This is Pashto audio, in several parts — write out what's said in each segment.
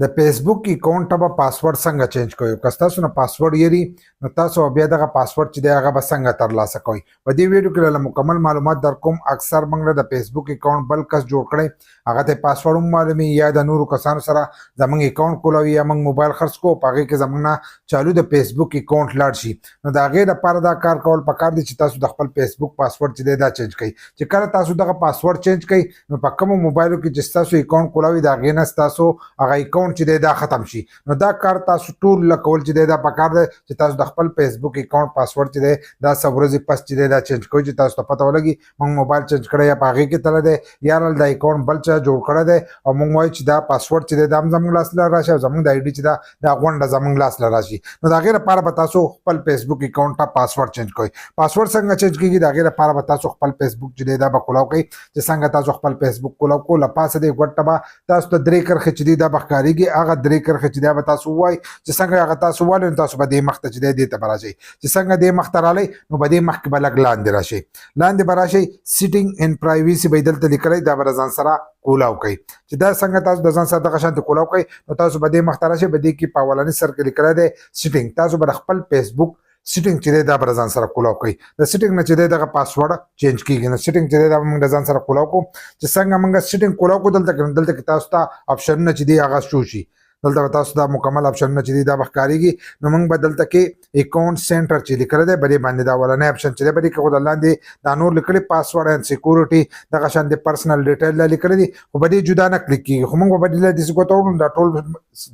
د فیسبوک اکاونټ ته به پاسورډ څنګه چینج کوئ؟ که ستاسو نه پاسورډ یری نو تاسو بیا دغه پاسورډ چې دی هغه به څنګه ترلاسه کوئ؟ په دې ویډیو کې له مکمل معلومات در کوم. اکثر موږ د فیسبوک اکاونټ بل کس جوړ کړی هغه ته پاسورډ هم معلومي یا د نورو کسانو سره زموږ اکاونټ کولوي یا موږ موبایل خرڅ کوو په هغې کې زموږ نه چالو د فیسبوک اکاونټ لاړ شي نو د هغې لپاره دا کار کول پکار دی چې تاسو د خپل فیسبوک پاسورډ چې دی دا چینج کړئ. چې کله تاسو دغه پاسورډ چینج کړئ نو په کومو موبایلو کې چې ستاسو اکاونټ کولوي د هغې نه ستاسو هغه اکاونټ چې دی دا ختم شي. نو دا کار تاسو ټول لکول چې دی دا پکار دی چې تاسو د خپل فیسبوک اکاونټ پاسورډ چې دی دا څه ورځې پس چې دی دا چینج کوئ چې تاسو ته پته ولګي موږ موبایل چینج کړی یا په هغې کې تللی دی یا دا اکاونټ بل چا جوړ کړی دی او موږ وایو چې دا پاسورډ چې دی دا هم زموږ لاس له راشي او زموږ د آی ډي چې دا غونډه زموږ لاس له راشي. نو د هغې لپاره به تاسو خپل فیسبوک اکاونټ ته پاسورډ چینج کوئ. پاسورډ څنګه چینج کېږي؟ د هغې لپاره به تاسو خپل فیسبوک چې دی دا به کولاو کوئ. چې څنګه تاسو خپل فیسبوک کولاو کو له پاسه دی ګوټ ته به تاسو ته درې کرښې چې دي دا به ښکارېږي. هغه درې کرښې چې دی به تاسو ووایئ چې څنګه هغه تاسو ووایئ نو تاسو به دې مخ ته چې دی دې ته به راشئ. چې څنګه دې مخ ته رالی نو په دې مخ کې به لږ لاندې راشئ. لاندې به راشئ سیټینګ ان پرایویسي به یې دلته لیکلی دا به له ځان سره کولاو کوئ. چې دا څنګه تاسو د ځان سره دغه شانتې کولاو کوئ نو تاسو به دې مخ ته راشئ. په دې کې په اولني سر کې لیکلی دی سیټینګ. تاسو به د خپل فیسبوک سیټینګ چې دی دا به له ځان سره کولاو کوئ. د سیټینګ نه چې دی دغه پاسورډ چینج کېږي. نو سیټینګ چې دی دا به موږ د ځان سره کولاو کوو. چې څنګه موږ سیټینګ کولاو کوو دلته کې تاسو ته اپشنونه چې دي هغه شو شي. دلته به تاسو دا مکمل اپشنونه چې دي دا به ښکارېږي. نو موږ به دلته کې اکاونټ سینټر چې لیکلی دی به دې باندې دا اولنی اپشن چې دی به دې کې خو د لاندې دا نور لیکلي پاسورډ اینډ سیکورټي دغه شانتې پرسنل ډیټیل لا لیکلی دي خو به دې جدا نه کلیک کېږي. خو موږ به دې له داسې ګوته وړو دا ټول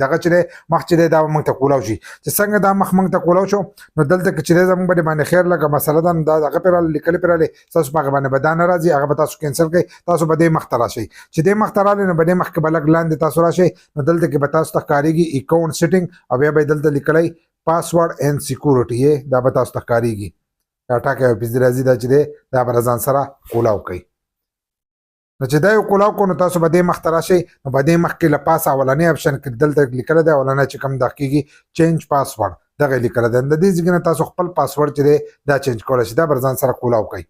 دغه چې دی مخ چې دی دا به موږ ته کولاو شي. چې څنګه دا مخ موږ ته کولاو شو نو دلته کې چې دی زموږ به دې باندې خیر لکه مسله ده نو دا دغه پرې راغلی لیکلي پرې راغلی ستاسو په هغې باندې به دا نه راځي هغه به تاسو کینسل کړئ. تاسو به دې مخ ته راشئ. چې دې مخ ته راغلی نو به دې مخ کې به لږ لاندې تاسو راشئ نو دلته کې به تاسو ته ښکارېږي اکاونټ سیټینګ او بیا به یې دلته لیکلی پاسورډ اینډ سیکورټي دا به تاسو ته ښکارېږي. دا ټاکه یو پیزې راځي دا چې دی دا به له ځان سره کولاو کوئ. نو چې دا یو کولاو کو نو تاسو به دې مخ ته راشئ نو په دې مخ کې له پاسه اولنی اپشن کې دلته لیکلی دی اولنی چې کوم دغه کېږي چینج پاسورډ دغه یې لیکلی دی. د دې ځای نه تاسو خپل پاسورډ چې دی دا چینج کولی شئ. دا به ځان سره کولاو کوئ.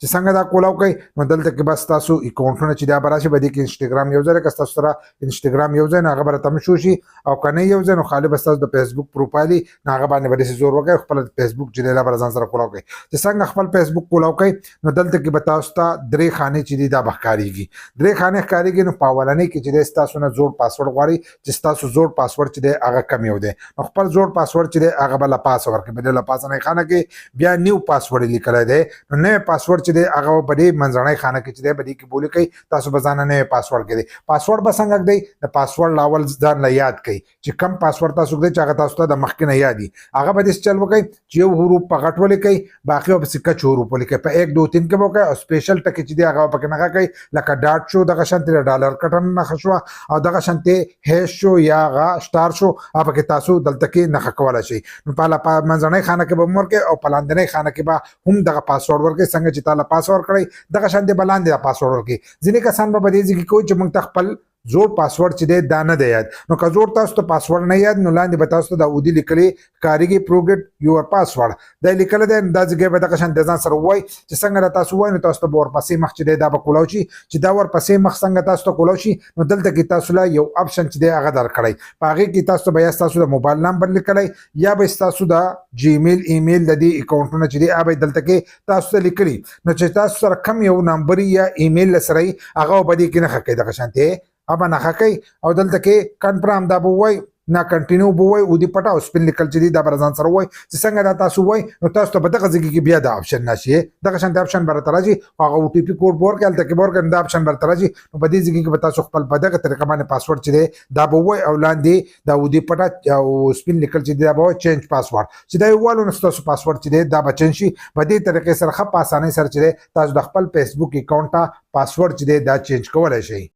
چې څنګه دا کولاو کوئ نو دلته کې بس تاسو اکاونټونه چې دا به راشي به دې کې انسټاګرام یو ځای که ستاسو سره انسټاګرام یو ځای نو هغه به راته هم شو شي او که نه یو ځای نو خالي به ستاسو د فیسبوک پروفایل نو هغه باندې به داسې زور وکړئ خپل فیسبوک چې دی دا به ځان سره کولاو کوئ. چې څنګه خپل فیسبوک کولاو کوئ نو دلته کې به تاسو ته درې خانې چې دي دا به ښکارېږي. درې خانې ښکارېږي نو په اولنۍ کې چې دی ستاسو نه زوړ پاسورډ غواړي چې ستاسو زوړ پاسورډ چې دی هغه کم یو دی نو خپل زوړ پاسورډ چې دی هغه به له پاسه ورکړئ. په دې له پاسنۍ خانه کې بیا نیو پاسورډ یې لیکلی دی نو نوی پاسورډ چې دی هغه به دې منځنۍ خانه کې چې دی به دې کې ولیکئ. تاسو به ځان نه نوی پاسورډ کړئ. پاسورډ به څنګه ږدئ د پاسورډ لاول ځان له یاد کړئ چې کم پاسورډ تاسو ږدئ چې هغه تاسو ته د مخکې نه یاد وي. هغه به داسې چل وکئ چې یو حروف په غټ ولیکئ باقي به پسې کچ حروف ولیکئ. په 1 2 3 کې به وکئ او سپیشل ټکي چې دی هغه به پکې نښه کړئ لکه ډاټ شو دغه شانتې د ډالر کټن نښه شوه او دغه شانتې هیش شو یا هغه سټار شو هغه پکې تاسو دلته کې نښه کولی شئ. نو په منځنۍ خانه کې به هم ورکئ او په لاندنۍ خانه کې به هم دغه پاسورډ ورکئ. څنګه چې تا له پاسه ورکړئ دغه شانتې به لاندې پاسورډ ورکړي. ځینې کسان به په دې ځای کې کوي چې موږ ته خپل زوړ پاسورډ چې دی دا نه دی یاد. نو که زوړ تاسو ته پاسورډ نه یاد نو لاندې به تاسو ته دا اودي لیکلي ښکارېږي پروګیټ یور پاسورډ دا یې لیکلی دی. دا ځای به دغه شان د ځان سره ووایئ چې څنګه دا تاسو ووایئ نو تاسو ته به ورپسې مخ چې دی دا به کولاو شي. چې دا ورپسې مخ څنګه تاسو ته کولاو شي نو دلته کې تاسو له یو اپشن چې دی هغه درکړی په هغې کې تاسو ته به یا ستاسو د موبایل نمبر لیکلی یا به ستاسو د جیمیل ایمیل د دې اکاونټونه چې دی هغه به دلته کې تاسو ته لیکلي. نو چې تاسو سره کم یو نمبر یا ایمیل سره وي هغه به دې کې نښه کوئ دغه شانتې هغه نښه کوئ او دلته کې کنفرم دا به ووایئ نه کنټینیو به ووایئ اودي پټه او سپین لیکل چې دي دا به ځان سره ووایئ. چې څنګه دا تاسو ووایئ نو تاسو ته په دغه ځای کې بیا دا اپشن راشي دغه شانتې اپشن به راته راشي هغه او ټي پي کوډ به ورکړئ هلته کې به ورکړئ دا اپشن به راته راشي. نو په دې ځای کې به تاسو خپل په دغه طریقه باندې پاسورډ چې دی دا به ووایئ او لاندې دا اودي پټه او سپین لیکل چې دی دا به ووایئ چینج پاسورډ. چې دا یې ووالو نو ستاسو پاسورډ چې دی دا به چینج شي. په دې طریقې سره ښه په اسانۍ سره چې دی تاسو د خپل فیسبوک اکاونټ ته پاسورډ چې دی دا چینج کولی شئ.